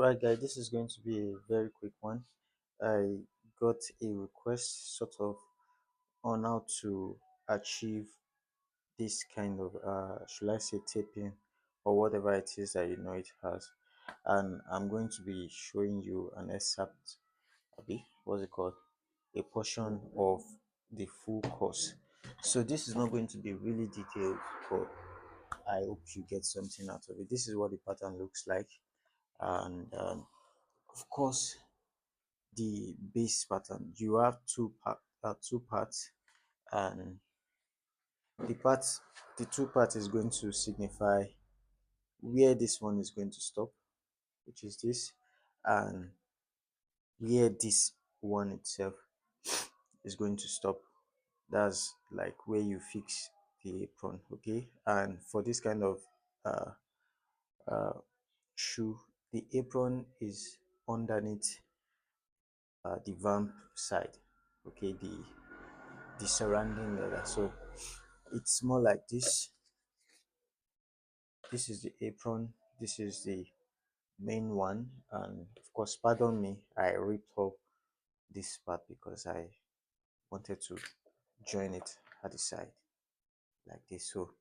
Right, guys, this is going to be a very quick one. I got a request sort of on how to achieve this kind of, should I say, taping or whatever it is that it has. And I'm going to be showing you an excerpt, what's it called? A portion of the full course. So this is not going to be really detailed, but I hope you get something out of it. This is what the pattern looks like. And of course, the base pattern, you have two parts, and the part the two parts is going to signify where this one is going to stop, which is this, and where this one itself is going to stop. That's like where you fix the apron. Okay, and for this kind of uh, uh, shoe, the apron is underneath the vamp side. Okay, the surrounding leather. So it's more like this. This is the apron. This is the main one. And of course, pardon me, I ripped up this part because I wanted to join it at the side like this. So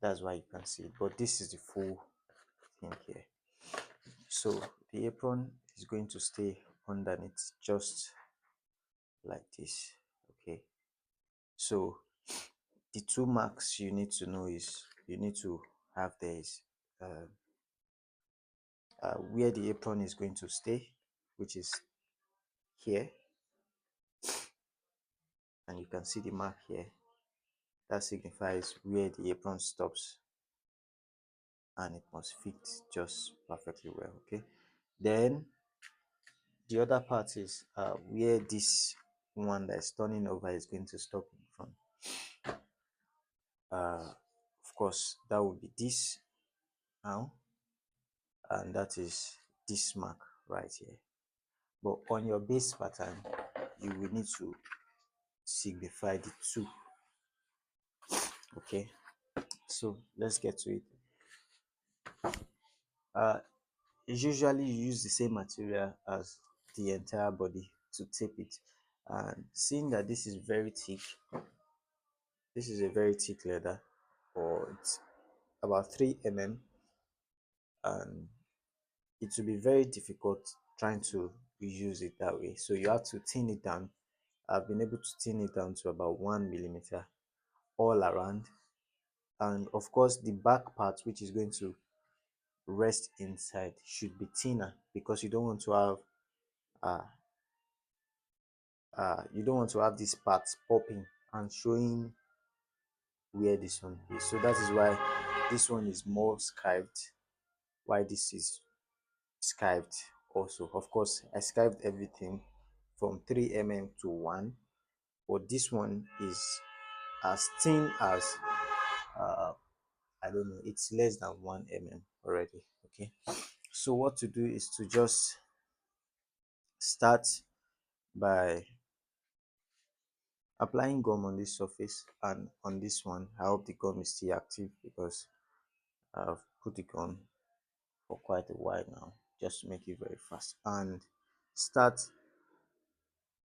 that's why you can see it. But this is the full thing here. So the apron is going to stay underneath just like this. Okay. So the two marks you need to know is you need to have there is uh, where the apron is going to stay, which is here, and you can see the mark here. That signifies where the apron stops, and it must fit just perfectly well. Okay, then the other part is where this one that is turning over is going to stop in front. Of course, that would be this now, and that is this mark right here. But on your base pattern, you will need to signify the two. Okay, so let's get to it. uh Usually you use the same material as the entire body to tape it, and seeing that this is very thick, this is a very thick leather, or it's about 3 mm, and it will be very difficult trying to use it that way, so you have to thin it down. I've been able to thin it down to about 1 mm all around, and of course the back part, which is going to rest inside, should be thinner because uh, you don't want to have these parts popping and showing where this one is. So that is why this one is more skived, why this is skived also. Of course, I skived everything from 3 mm to 1, but this one is as thin as uh I don't know, it's less than 1 mm already. Okay, so what to do is to just start by applying gum on this surface, and on this one I hope the gum is still active because I've put it on for quite a while now, just to make it very fast, and start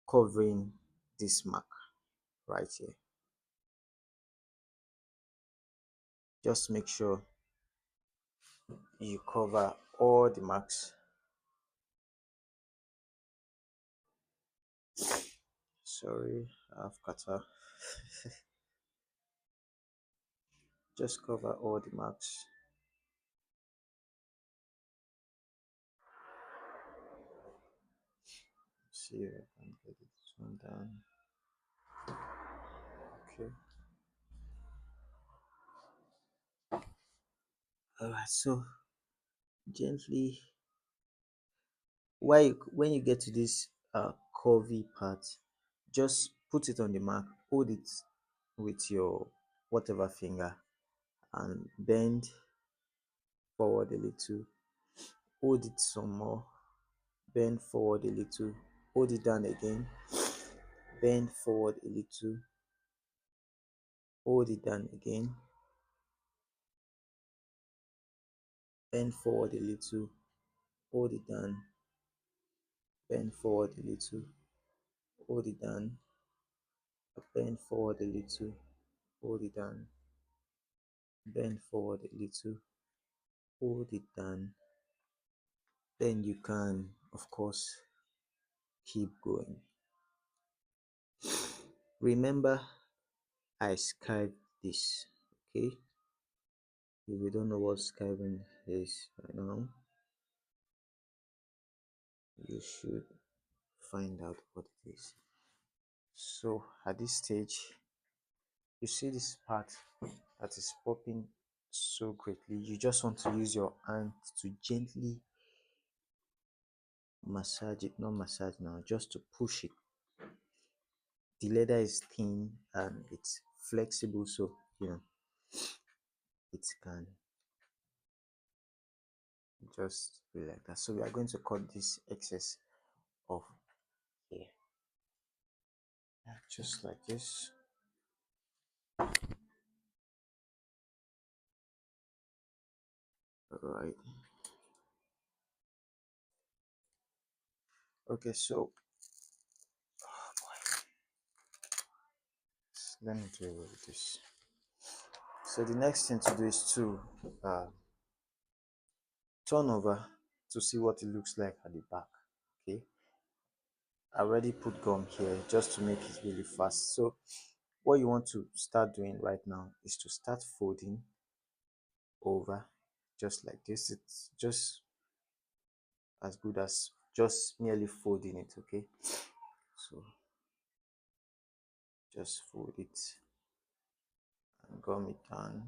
covering this mark right here. Just make sure you cover all the marks. Sorry, I've cut off. Just cover all the marks. See if I can get this one down. Okay. Alright, so gently, when you get to this curvy part, just put it on the mark, hold it with your whatever finger, and bend forward a little, hold it some more, bend forward a little, hold it down again, bend forward a little, hold it down again, bend forward a little, hold it down, bend forward a little, hold it down, bend forward a little, hold it down, bend forward a little, hold it down. Then you can, of course, keep going. Remember, I Skype this, okay? If you don't know what Skyping is right now, you should find out what it is. So at this stage, you see this part that is popping so greatly. You just want to use your hand to gently massage it, not massage now, just to push it. The leather is thin and it's flexible, so it can just be like that. So we are going to cut this excess off here, just like this. All right. Okay, so let me do with this. So the next thing to do is to turn over to see what it looks like at the back. Okay, I already put gum here just to make it really fast. So what you want to start doing right now is to start folding over just like this. It's just as good as just merely folding it. Okay, so just fold it and gum it down.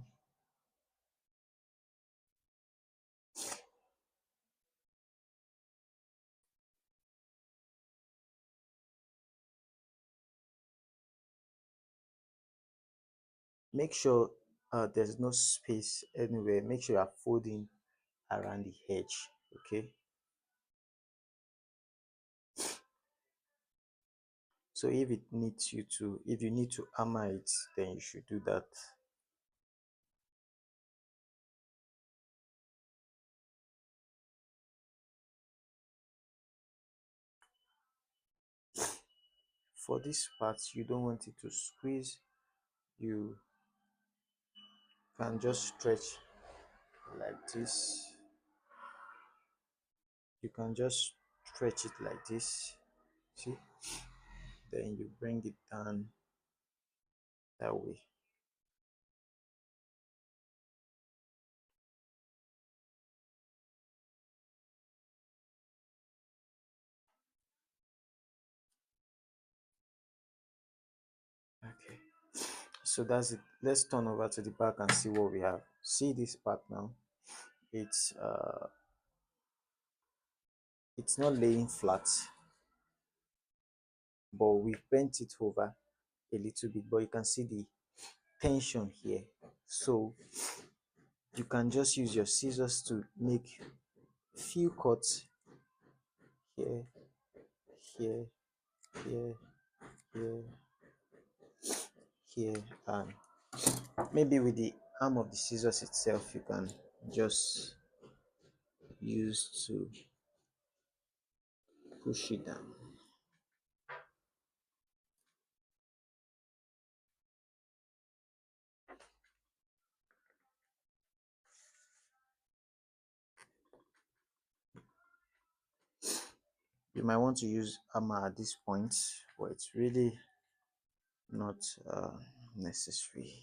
Make sure there's no space anywhere. Make sure you are folding around the edge. Okay, so if you need to hammer it, then you should do that. For this part, you don't want it to squeeze. You can just stretch like this. You can just stretch it like this. See, then you bring it down that way. Okay, so that's it. Let's turn over to the back and see what we have. See this part now. It's uh it's not laying flat, but we bent it over a little bit, but you can see the tension here. So you can just use your scissors to make few cuts here, here, here, here, here, and maybe with the arm of the scissors itself you can just use to push it down. You might want to use hammer at this point, but it's really not necessary.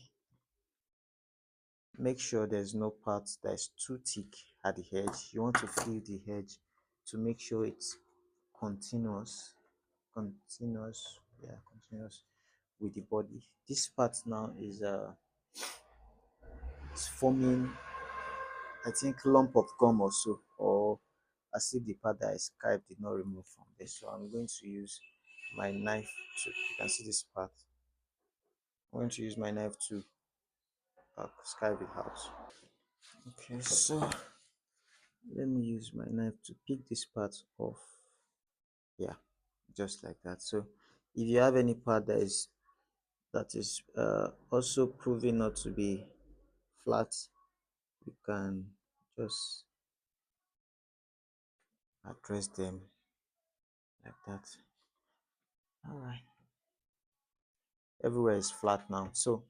Make sure there's no part that is too thick at the edge. You want to feel the edge to make sure it's continuous, continuous with the body. This part now is it's forming, I think, lump of gum also, or as if the part that I scribed did not remove from this. So I'm going to use my knife to, you can see this part. I'm going to use my knife to scribe it out. Okay, so let me use my knife to pick this part off. Yeah, just like that. So if you have any part that is also proving not to be flat, you can just address them like that. All right, everywhere is flat now. So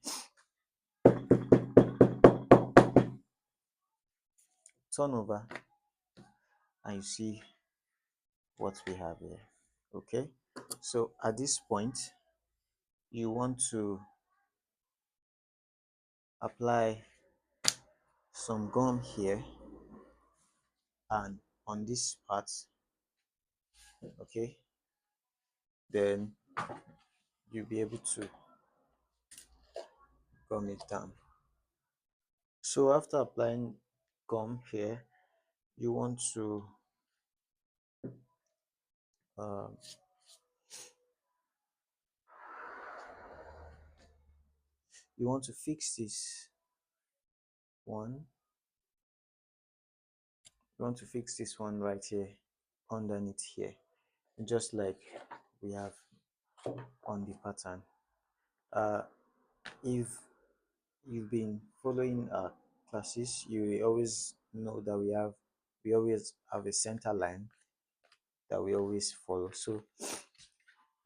turn over and you see what we have here. Okay, so at this point you want to apply some gum here and on this part. Okay, then you'll be able to gum it down. So after applying gum here, you want to um, fix this one. You want to fix this one right here underneath here, just like we have on the pattern. uh, if you've been following our classes, you will always know that we always have a center line that we always follow. So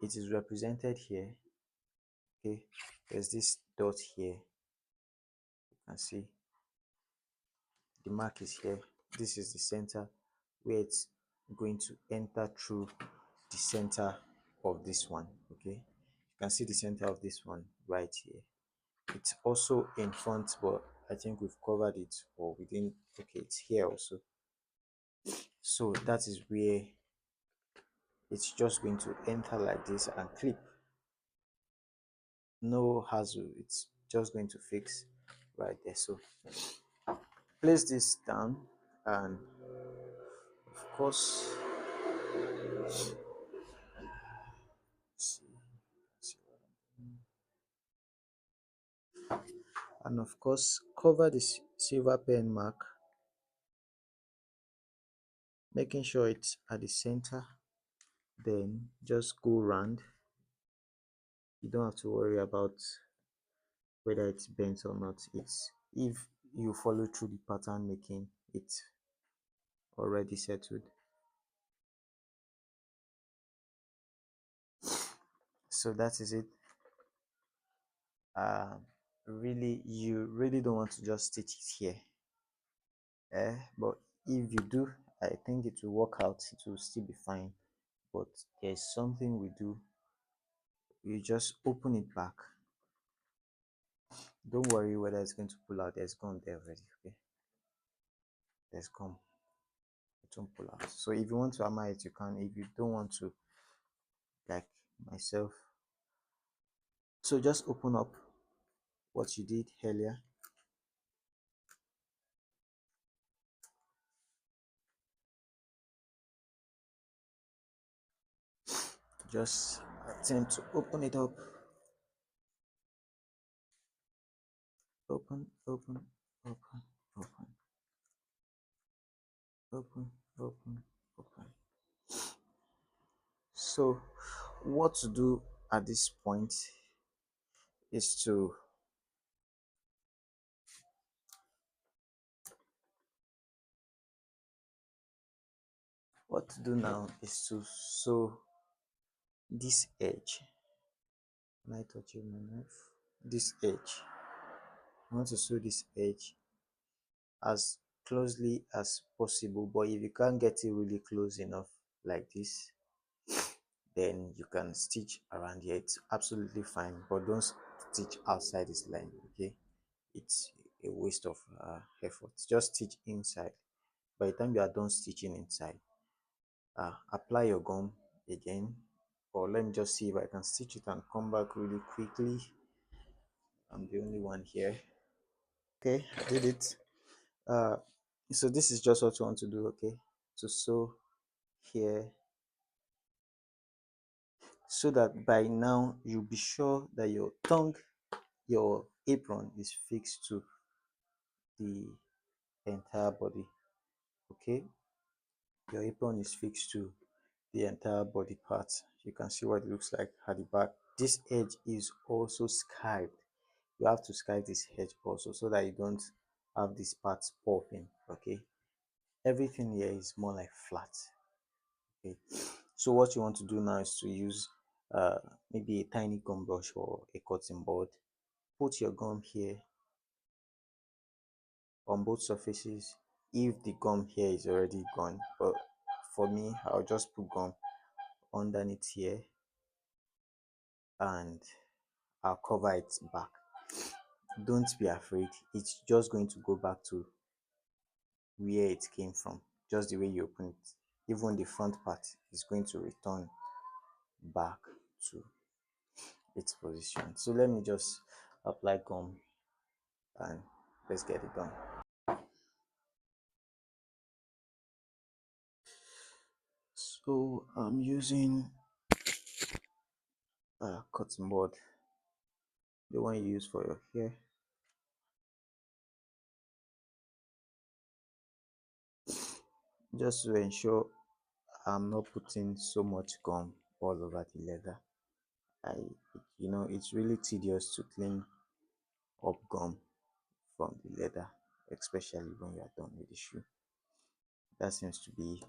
it is represented here. Okay, there's this dot here. You can see the mark is here. This is the center where it's going to enter through the center of this one. Okay, you can see the center of this one right here. It's also in front, but I think we've covered it, or within. Okay, it's here also. So that is where it's just going to enter like this and clip. No hassle, it's just going to fix right there. So place this down, and of course, see, see and of course cover this silver pen mark, making sure it's at the center. Then just go round. You don't have to worry about whether it's bent or not. It's if you follow through the pattern making, it's already settled. So that is it. uh Really, you really don't want to just stitch it here, but if you do, I think it will work out, it will still be fine. But there's something we do. You just open it back. Don't worry whether it's going to pull out. There's gum there already. Okay, there's gum. It won't pull out. So if you want to hammer it, you can. If you don't want to, like myself, so just open up what you did earlier. Just attempt to open it up. Open, open, open, open, open, open, open. So what to do at this point is to sew this edge. Am I touching my knife? This edge. I want to sew this edge as closely as possible, but if you can't get it really close enough like this, then you can stitch around here. It's absolutely fine, but don't stitch outside this line. Okay, it's a waste of effort. Just stitch inside. By the time you are done stitching inside, apply your gum again, or let me just see if I can stitch it and come back really quickly. I'm the only one here. Okay, I did it. uh so this is just what you want to do. Okay, to sew here, so that by now you'll be sure that your apron is fixed to the entire body. Okay, your apron is fixed to the entire body part. You can see what it looks like at the back. This edge is also skived. You have to skive this edge also, so that you don't have these parts popping. Okay, everything here is more like flat. Okay. So what you want to do now is to use uh, maybe a tiny gum brush or a cutting board. Put your gum here on both surfaces if the gum here is already gone. But for me, I'll just put gum underneath here and I'll cover it back. Don't be afraid. It's just going to go back to where it came from, just the way you open it. Even the front part is going to return back to its position. So let me just apply gum and let's get it done. So I'm using a cotton board, the one you use for your hair. Just to ensure I'm not putting so much gum all over the leather. I, it's really tedious to clean up gum from the leather, especially when you are done with the shoe. That seems to be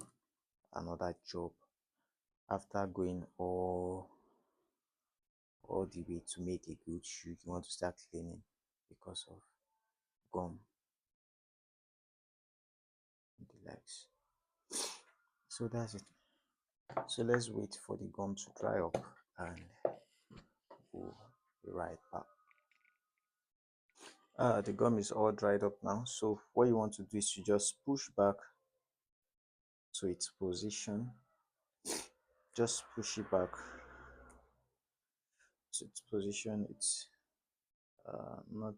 another job after going all the way to make a good shoe. You want to start cleaning because of gum in the legs. So that's it. So let's wait for the gum to dry up and we'll be right back. The gum is all dried up now. So what you want to do is to just push back to its position. Just push it back to its position. It's not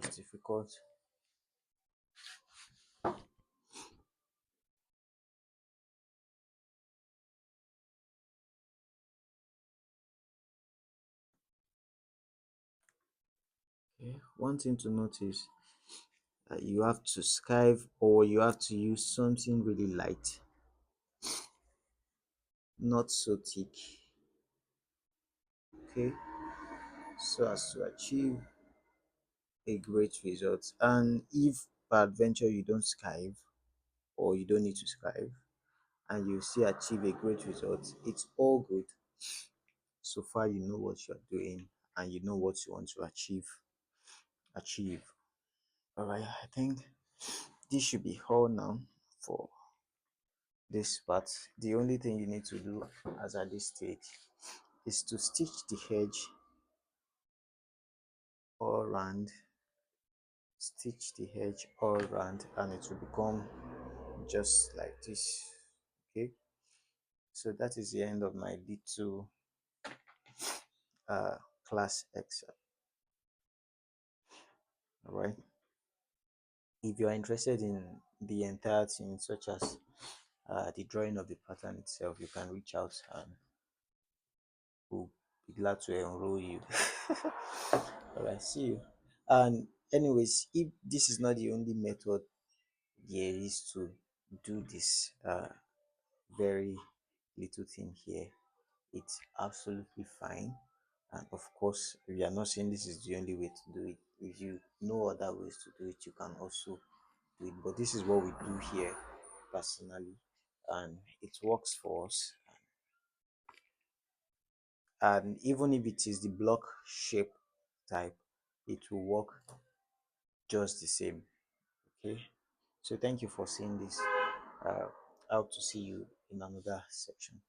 as difficult. Okay. One thing to notice, you have to skive or you have to use something really light, not so thick. Okay, so as to achieve a great result. And if by adventure you don't skive or you don't need to skive and you still achieve a great result, it's all good. So far you know what you're doing and you know what you want to achieve. All right, I think this should be all now for this part. The only thing you need to do as at this stage is to stitch the edge all round, stitch the edge all round, and it will become just like this. Okay, so that is the end of my little uh class excerpt. All right, if you are interested in the entire thing, such as the drawing of the pattern itself, you can reach out and we'll be glad to enroll you. All right, see you. And anyways, if this is not the only method there is to do this very little thing here, it's absolutely fine. And of course, we are not saying this is the only way to do it. If you know other ways to do it, you can also do it. But this is what we do here personally, and it works for us. And even if it is the block shape type, it will work just the same. Okay, so thank you for seeing this. I hope to see you in another section.